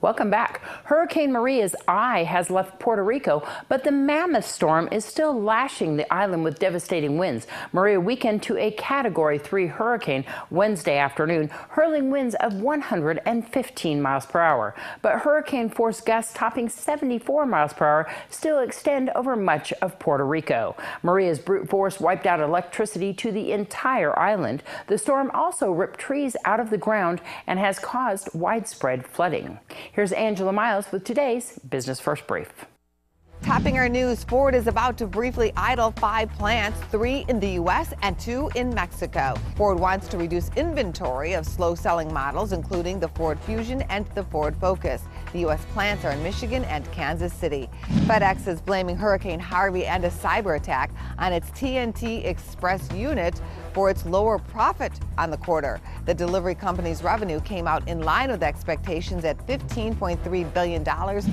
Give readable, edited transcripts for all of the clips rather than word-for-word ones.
Welcome back. Hurricane Maria's eye has left Puerto Rico, but the mammoth storm is still lashing the island with devastating winds. Maria weakened to a Category 3 hurricane Wednesday afternoon, hurling winds of 115 miles per hour. But hurricane force gusts topping 74 miles per hour still extend over much of Puerto Rico. Maria's brute force wiped out electricity to the entire island. The storm also ripped trees out of the ground and has caused widespread flooding. Here's Angela Miles with today's Business First Brief. Topping our news, Ford is about to briefly idle 5 plants, 3 in the U.S. and 2 in Mexico. Ford wants to reduce inventory of slow-selling models, including the Ford Fusion and the Ford Focus. The U.S. plants are in Michigan and Kansas City. FedEx is blaming Hurricane Harvey and a cyber attack on its TNT Express unit for its lower profit on the quarter. The delivery company's revenue came out in line with expectations at $15.3 billion.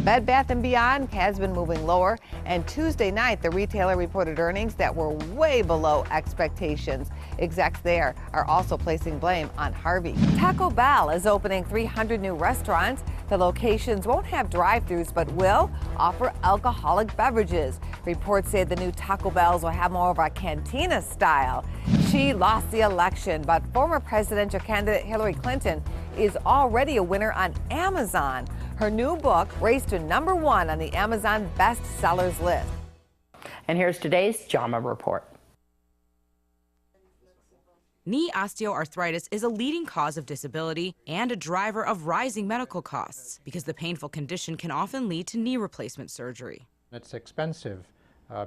Bed Bath & Beyond has been moving lower, and Tuesday night the retailer reported earnings that were way below expectations. Execs there are also placing blame on Harvey. Taco Bell is opening 300 new restaurants. The locations won't have drive-thrus but will offer alcoholic beverages. Reports say the new Taco Bells will have more of a cantina style. She lost the election, but former presidential candidate Hillary Clinton is already a winner on Amazon. Her new book raced to #1 on the Amazon bestsellers list. And here's today's JAMA report. Knee osteoarthritis is a leading cause of disability and a driver of rising medical costs because the painful condition can often lead to knee replacement surgery. It's expensive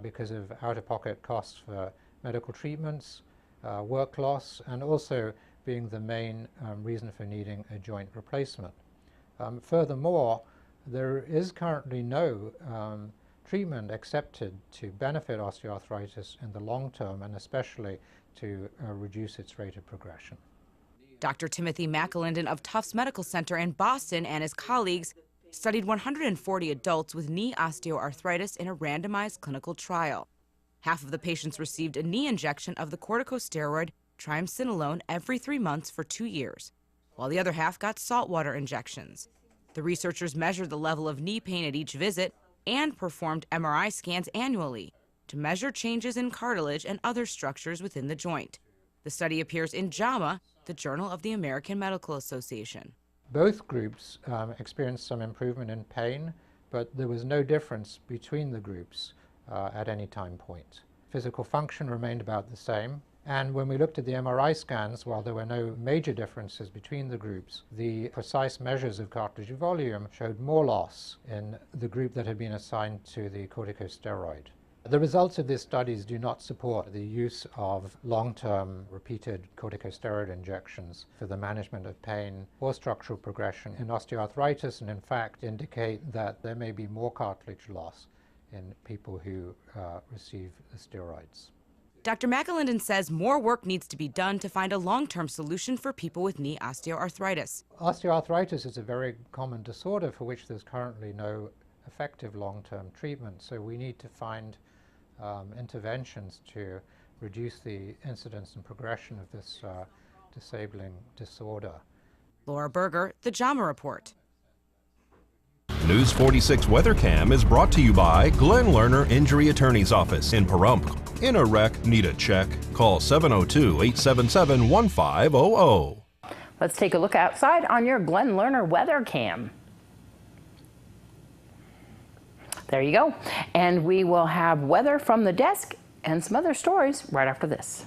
because of out-of-pocket costs for medical treatments, work loss, and also being the main reason for needing a joint replacement. Furthermore, there is currently no treatment accepted to benefit osteoarthritis in the long term, and especially to reduce its rate of progression. Dr. Timothy McAlinden of Tufts Medical Center in Boston and his colleagues studied 140 adults with knee osteoarthritis in a randomized clinical trial. Half of the patients received a knee injection of the corticosteroid triamcinolone every 3 months for 2 years, while the other half got saltwater injections. The researchers measured the level of knee pain at each visit and performed MRI scans annually to measure changes in cartilage and other structures within the joint. The study appears in JAMA, the Journal of the American Medical Association. Both groups experienced some improvement in pain, but there was no difference between the groups at any time point. Physical function remained about the same, and when we looked at the MRI scans, while there were no major differences between the groups, the precise measures of cartilage volume showed more loss in the group that had been assigned to the corticosteroid. The results of these studies do not support the use of long-term repeated corticosteroid injections for the management of pain or structural progression in osteoarthritis, and in fact indicate that there may be more cartilage loss in people who receive the steroids. Dr. McAlinden says more work needs to be done to find a long-term solution for people with knee osteoarthritis. Osteoarthritis is a very common disorder for which there's currently no effective long-term treatment, so we need to find interventions to reduce the incidence and progression of this disabling disorder. Laura Berger, the JAMA Report. News 46 WeatherCam is brought to you by Glenn Lerner Injury Attorney's Office in Pahrump. In a wreck, need a check? Call 702-877-1500. Let's take a look outside on your Glenn Lerner weather cam. There you go. And we will have weather from the desk and some other stories right after this.